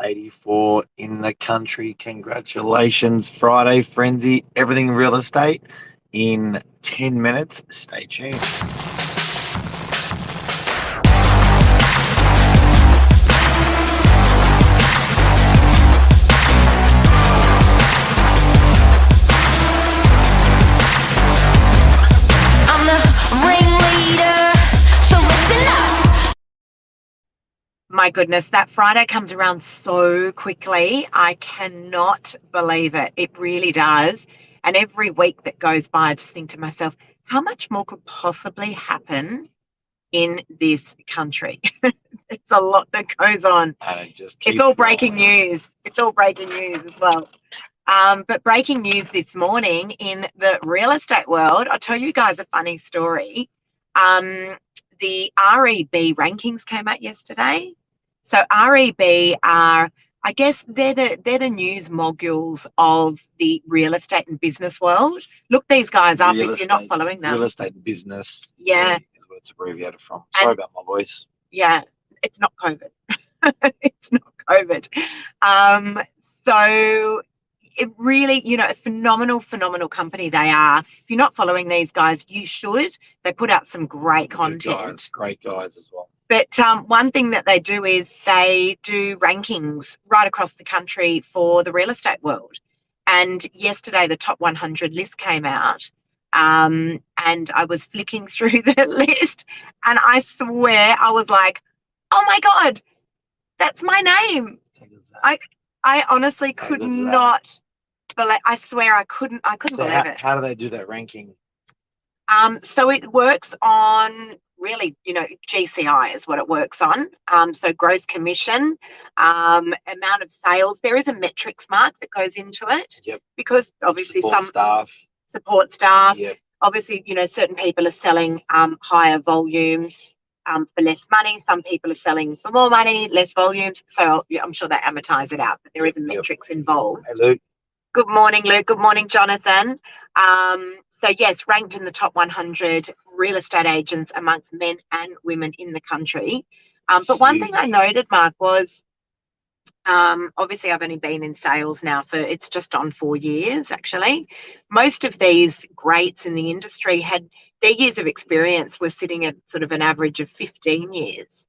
84 in the country. Congratulations, Friday Frenzy, everything real estate in 10 minutes. Stay tuned. My goodness, that Friday comes around so quickly. I cannot believe it. It really does. And every week that goes by, I just think to myself, how much more could possibly happen in this country? It's a lot that goes on. And it just It's all breaking news. It's all breaking news as well. But breaking news this morning in the real estate world, I'll tell you guys a funny story. The REB rankings came out yesterday. So REB are, I guess, they're the news moguls of the real estate and business world. Look these guys up if you're not following them. Real estate and business. Yeah. Is what it's abbreviated from. Sorry about my voice. Yeah, it's not COVID. It's not COVID. So it really, a phenomenal company they are. If you're not following these guys, you should. They put out some great content. Great guys as well. But one thing that they do is they do rankings right across the country for the real estate world. And yesterday, the top 100 list came out. And I was flicking through the list, and I swear I was like, oh my God, that's my name. I honestly could not believe. I swear I couldn't believe it. How do they do that ranking? So it works on really, GCI is what it works on. So gross commission, amount of sales. There is a metrics mark that goes into it. Yep. Because obviously support staff. Yep. Obviously, certain people are selling higher volumes for less money. Some people are selling for more money, less volumes. So I'm sure they amortize it out, but there is a metrics involved. Hey, Luke. Good morning, Luke. Good morning, Jonathan. So yes, ranked in the top 100 real estate agents amongst men and women in the country. But one thing I noted, Mark, was obviously I've only been in sales now it's just on 4 years, actually. Most of these greats in the industry had their years of experience were sitting at sort of an average of 15 years.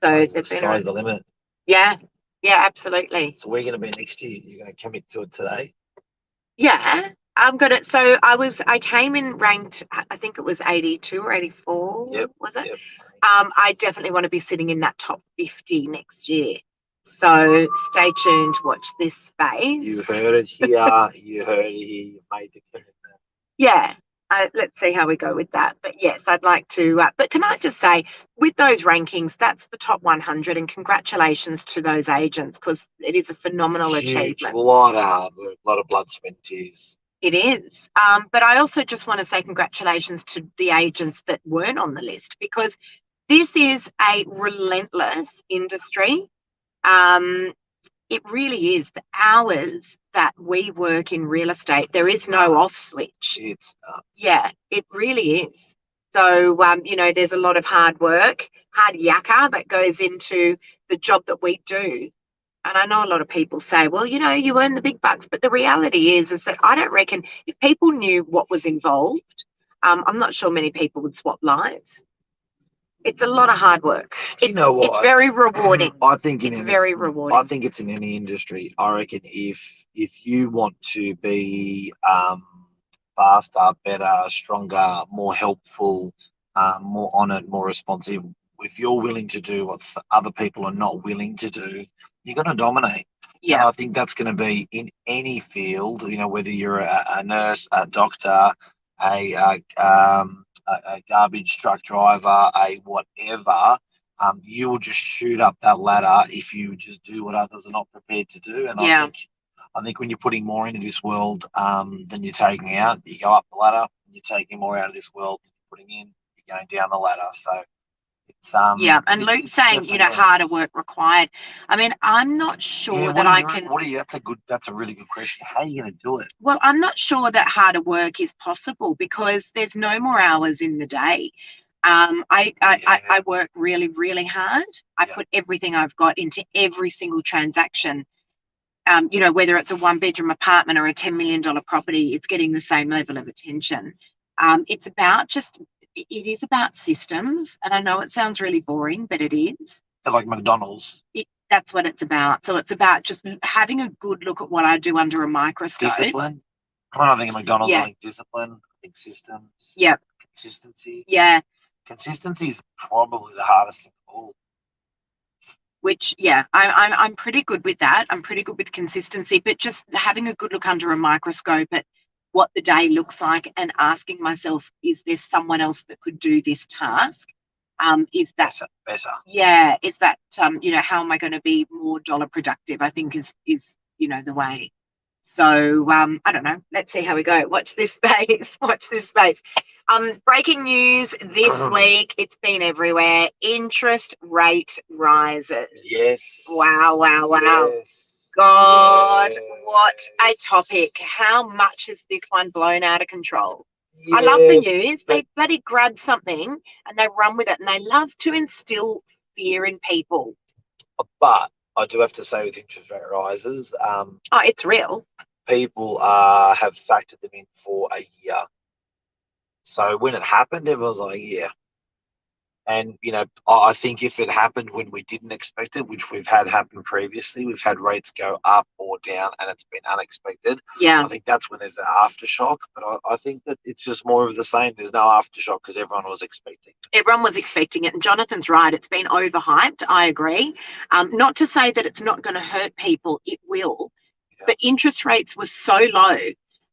So the sky's the limit. Yeah, absolutely. So we're going to be next year. You're going to commit to it today? Yeah. I'm gonna. So I came in ranked. I think it was 82 or 84. Yep. Was it? Yep. I definitely want to be sitting in that top 50 next year. So stay tuned. Watch this space. You heard it here. You made the commitment. Yeah. Let's see how we go with that. But yes, I'd like to. But can I just say, with those rankings, that's the top 100, and congratulations to those agents because it is a phenomenal achievement. A lot of hard work, a lot of blood, sweat, and tears. It is. But I also just want to say congratulations to the agents that weren't on the list because this is a relentless industry. It really is. The hours that we work in real estate, there is no off switch. It's nuts. Yeah, it really is. So, there's a lot of hard work, hard yakka that goes into the job that we do. And I know a lot of people say, well, you earn the big bucks. But the reality is that I don't reckon if people knew what was involved, I'm not sure many people would swap lives. It's a lot of hard work. You know what? It's very rewarding. I think it's very rewarding. I think it's in any industry. I reckon if you want to be faster, better, stronger, more helpful, more honoured, more responsive, if you're willing to do what other people are not willing to do, you're going to dominate. Yeah. And I think that's going to be in any field, whether you're a nurse, a doctor, a garbage truck driver, a whatever, you will just shoot up that ladder if you just do what others are not prepared to do. And I think when you're putting more into this world than you're taking out, you go up the ladder. When you're taking more out of this world than you're putting in, you're going down the ladder. So it's and Luke's saying harder work required. I mean, I'm not sure that I can. That's a really good question. How are you going to do it? Well, I'm not sure that harder work is possible because there's no more hours in the day. I work really, really hard. I put everything I've got into every single transaction. Whether it's a one-bedroom apartment or a $10 million property, it's getting the same level of attention. It's about it is about systems. And I know it sounds really boring, but it is. Like McDonald's. That's what it's about. So it's about just having a good look at what I do under a microscope. Discipline. I don't think of McDonald's, I think discipline, I think systems. Yep. Consistency. Yeah. Consistency is probably the hardest thing of all. Which, I'm pretty good with that. I'm pretty good with consistency, but just having a good look under a microscope at what the day looks like and asking myself, is there someone else that could do this task? Is that better? Yeah. Is that, how am I going to be more dollar productive? I think is the way. So, I don't know. Let's see how we go. Watch this space. Watch this space. Breaking news this week. It's been everywhere. Interest rate rises. Yes. Wow. Yes. God, yes. What a topic. How much has this one blown out of control? Yeah, I love the news. They bloody grab something and they run with it, and they love to instill fear in people. But I do have to say, with interest rate rises, it's real. People have factored them in for a year. So when it happened, everyone was like, yeah. And, I think if it happened when we didn't expect it, which we've had happen previously, we've had rates go up or down and it's been unexpected. Yeah. I think that's when there's an aftershock. But I think that it's just more of the same. There's no aftershock because everyone was expecting it. Everyone was expecting it. And Jonathan's right. It's been overhyped. I agree. Not to say that it's not going to hurt people. It will. Yeah. But interest rates were so low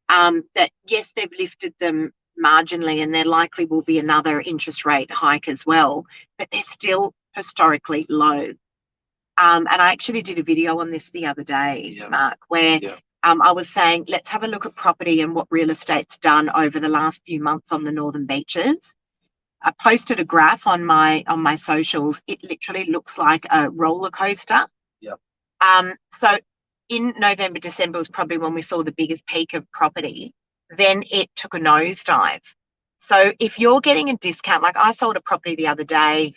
that, yes, they've lifted them marginally, and there likely will be another interest rate hike as well, but they're still historically low. And I actually did a video on this the other day, Mark, where I was saying, let's have a look at property and what real estate's done over the last few months on the Northern Beaches. I posted a graph on my socials. It literally looks like a roller coaster. So in November, December was probably when we saw the biggest peak of property. Then it took a nosedive. So if you're getting a discount, like I sold a property the other day,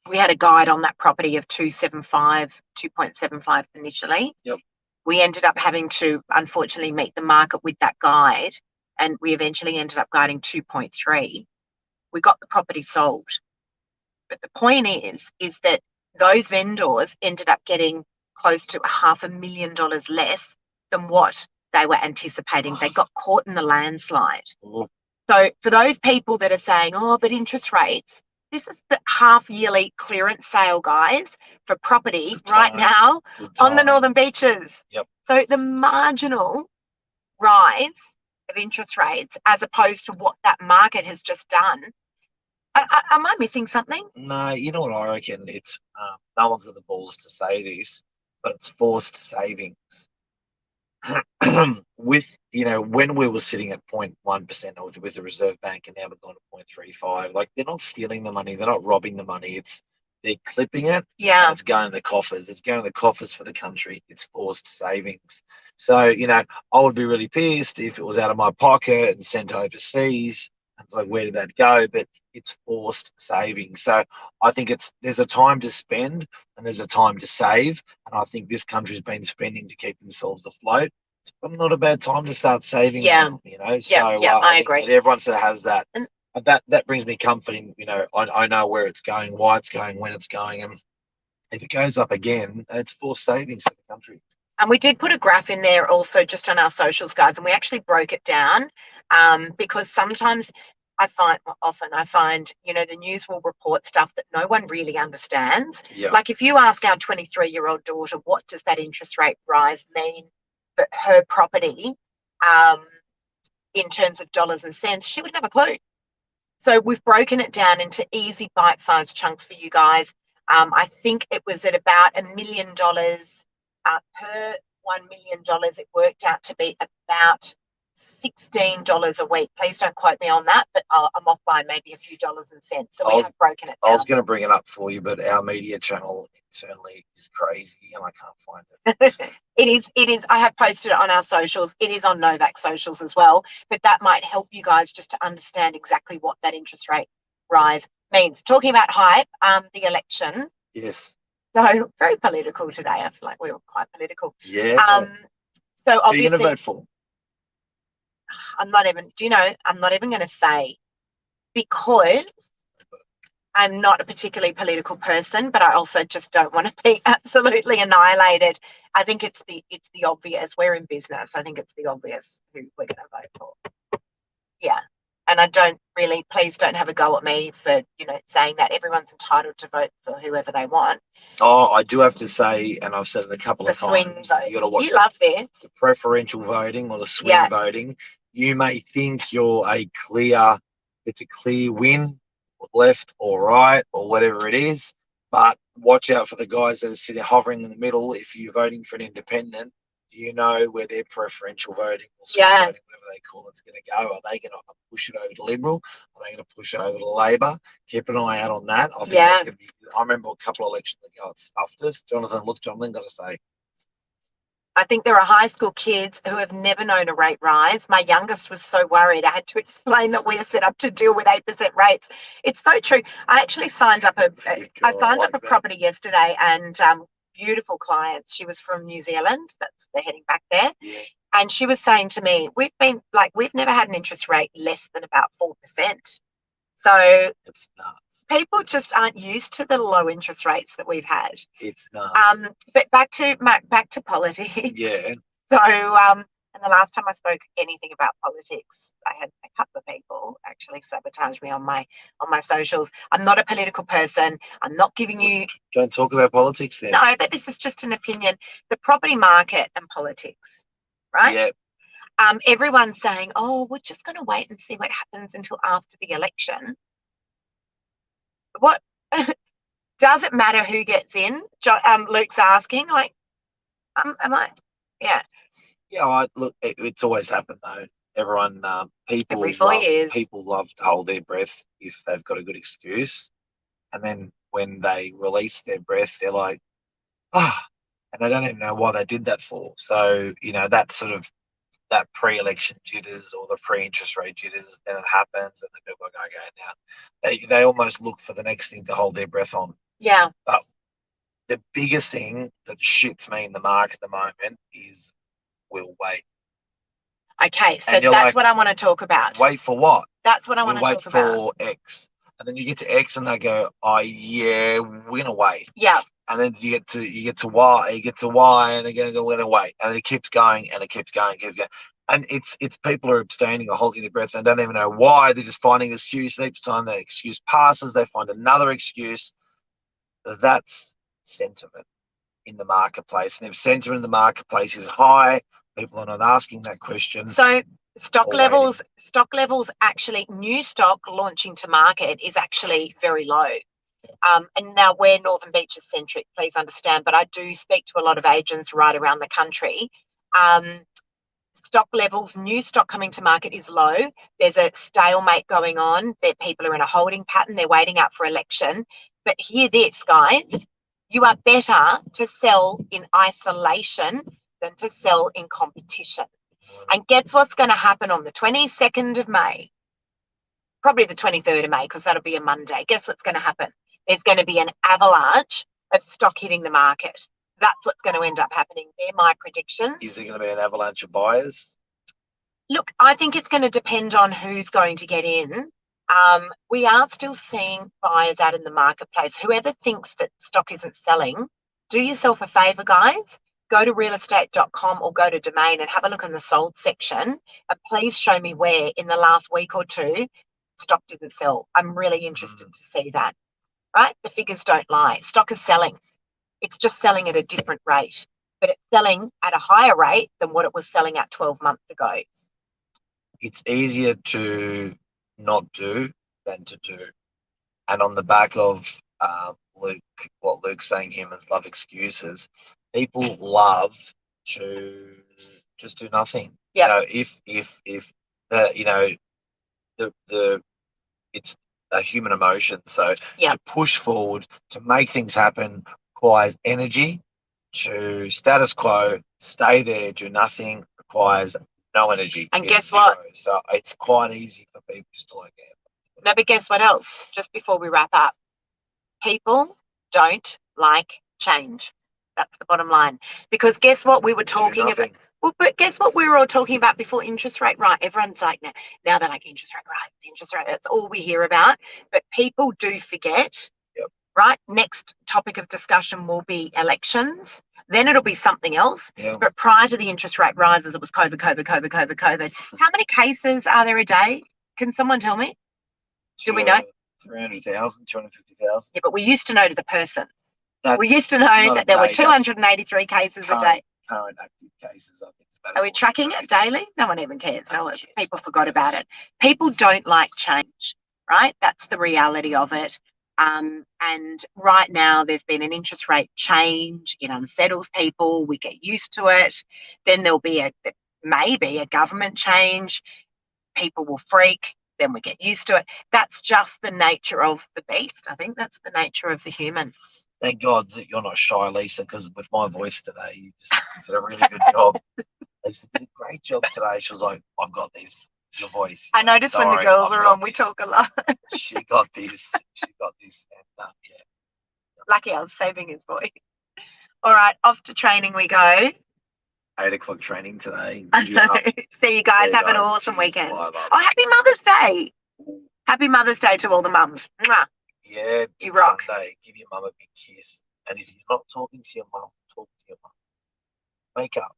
we had a guide on that property of 2.75 initially. Yep. We ended up having to, unfortunately, meet the market with that guide, and we eventually ended up guiding 2.3. We got the property sold. But the point is that those vendors ended up getting close to $500,000 less than what they were anticipating. They got caught in the landslide. So for those people that are saying, but interest rates, this is the half-yearly clearance sale, guys, for property right now on the Northern Beaches. Yep. So the marginal rise of interest rates as opposed to what that market has just done. Am I missing something? No, you know what I reckon? It's no one's got the balls to say this, but it's forced savings. With when we were sitting at 0.1% with the Reserve Bank, and now we've gone to 0.35, like, they're not stealing the money, they're not robbing the money, they're clipping it. And it's going to the coffers. It's going to the coffers for the country. It's forced savings. So I would be really pissed if it was out of my pocket and sent overseas. It's like, where did that go? But it's forced savings. So I think there's a time to spend and there's a time to save. And I think this country's been spending to keep themselves afloat. It's not a bad time to start saving. Now, I agree. Everyone sort of has that. And that brings me comfort in, I know where it's going, why it's going, when it's going. And if it goes up again, it's forced savings for the country. And we did put a graph in there also just on our socials, guys, and we actually broke it down because sometimes I find the news will report stuff that no one really understands. Yeah. Like if you ask our 23-year-old daughter, what does that interest rate rise mean for her property in terms of dollars and cents, she wouldn't have a clue. So we've broken it down into easy bite-sized chunks for you guys. I think it was at about $1 million. Per $1 million, it worked out to be about $16 a week. Please don't quote me on that, but I'm off by maybe a few dollars and cents. So we have broken it down. I was going to bring it up for you, but our media channel internally is crazy and I can't find it. It is. I have posted it on our socials. It is on Novak socials as well, but that might help you guys just to understand exactly what that interest rate rise means. Talking about hype, the election. Yes. So very political today. I feel like we were quite political. Yeah. So Who are you going to obviously, vote for? I'm not even going to say, because I'm not a particularly political person, but I also just don't want to be absolutely annihilated. I think it's the obvious. We're in business. I think it's the obvious who we're going to vote for. Yeah. And I don't really, please don't have a go at me for, saying that everyone's entitled to vote for whoever they want. Oh, I do have to say, and I've said it a couple of swing times, vote. you got to watch You love this. the preferential voting or the swing Yeah. voting. You may think it's a clear win, left or right or whatever it is, but watch out for the guys that are sitting hovering in the middle. If you're voting for an independent, do you know where their preferential voting or swing voting, whatever they call it's going to go? Are they going to push it over to Liberal? Are they going to push it over to Labor? Keep an eye out on that. I think that's going to be. I remember a couple of elections ago, it stuffed us. Jonathan, got to say. I think there are high school kids who have never known a rate rise. My youngest was so worried. I had to explain that we're set up to deal with 8% rates. It's so true. I actually signed up a property yesterday, and beautiful clients. She was from New Zealand. They're heading back there. Yeah. And she was saying to me, we've never had an interest rate less than about 4%. So it's nuts. People just aren't used to the low interest rates that we've had. It's nuts. But back to politics. Yeah. So and the last time I spoke anything about politics, I had a couple of people actually sabotage me on my socials. I'm not a political person. I'm not giving you. Don't talk about politics then. No, but this is just an opinion. The property market and politics, right? Yeah. Everyone's saying, "Oh, we're just going to wait and see what happens until after the election." What does it matter who gets in? Luke's asking, like, am I? Yeah. Yeah, look, it's always happened though. Everyone, people Every 4 years. People love to hold their breath if they've got a good excuse, and then when they release their breath, they're like, and they don't even know why they did that for. So that sort of that pre-election jitters or the pre-interest rate jitters, then it happens, and the people go, okay, now they almost look for the next thing to hold their breath on. Yeah. But the biggest thing that shits me in the market at the moment is we'll wait. Okay, so that's what I want to talk about. Wait for what? That's what I want to talk about. Wait for X. And then you get to X and they go, oh yeah, we're gonna wait. Yeah. And then you get to Y, and they're gonna go, we're gonna wait. And it keeps going and it keeps going, And it's people are abstaining or holding their breath and don't even know why. They're just finding an excuse. Each time that excuse passes, they find another excuse. That's sentiment in the marketplace. And if sentiment in the marketplace is high, people are not asking that question. So stock levels actually, new stock launching to market is actually very low. And now we're Northern Beaches centric, please understand, but I do speak to a lot of agents right around the country. Stock levels, new stock coming to market is low. There's a stalemate going on. People are in a holding pattern. They're waiting out for election. But hear this, guys. You are better to sell in isolation than to sell in competition. And guess what's going to happen on the 22nd of May? Probably the 23rd of May, because that'll be a Monday. Guess what's going to happen? There's going to be an avalanche of stock hitting the market. That's what's going to end up happening. They're my predictions. Is there going to be an avalanche of buyers? Look, I think it's going to depend on who's going to get in. We are still seeing buyers out in the marketplace. Whoever thinks that stock isn't selling, do yourself a favour, guys. Go to realestate.com or go to Domain and have a look in the sold section. And please show me where in the last week or two stock didn't sell. I'm really interested to see that. Right? The figures don't lie. Stock is selling. It's just selling at a different rate, but it's selling at a higher rate than what it was selling at 12 months ago. It's easier to not do than to do. And on the back of what Luke's saying, humans love excuses. People love to just do nothing. Yep. If it's a human emotion. So to push forward, to make things happen requires energy. To status quo, stay there, do nothing requires no energy. And guess what? So it's quite easy for people just to No, but guess what else? Just before we wrap up, people don't like change. That's the bottom line. Because guess what we were talking about? Well, but guess what we were all talking about before interest rate rise? Everyone's like, now they're like interest rate rise, interest rate. That's all we hear about. But people do forget, right? Next topic of discussion will be elections. Then it'll be something else. But prior to the interest rate rises, it was COVID. How many cases are there a day? Can someone tell me? Do we know? 300,000, 250,000. Yeah, but we used to know to the person. We used to know that there were 283 cases a day. Current active cases, I think. Are we tracking it daily? No one even cares. People forgot about it. People don't like change, right? That's the reality of it. And right now there's been an interest rate change. It unsettles people. We get used to it. Then there'll be maybe a government change. People will freak. Then we get used to it. That's just the nature of the beast. I think that's the nature of the human. Thank God that you're not shy, Lisa, because with my voice today, you just did a really good job. Lisa did a great job today. She was like, I've got this. Your voice. I noticed when the girls are on, we talk a lot. She got this. And, yeah. Lucky I was saving his voice. All right, off to training we go. 8 o'clock training today. See you guys. Have an awesome weekend. Oh, happy Mother's Day. Happy Mother's Day to all the mums. Mwah. Yeah, you rock. Sunday, give your mum a big kiss. And if you're not talking to your mum, talk to your mum. Make up.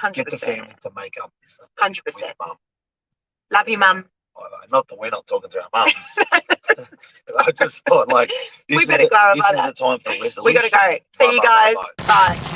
100%. Get the family to make up this 100%. With mum. Love you, mum. Not that we're not talking to our mums. I just thought, like, this is the time for resolution. We got to go. See you guys. Bye.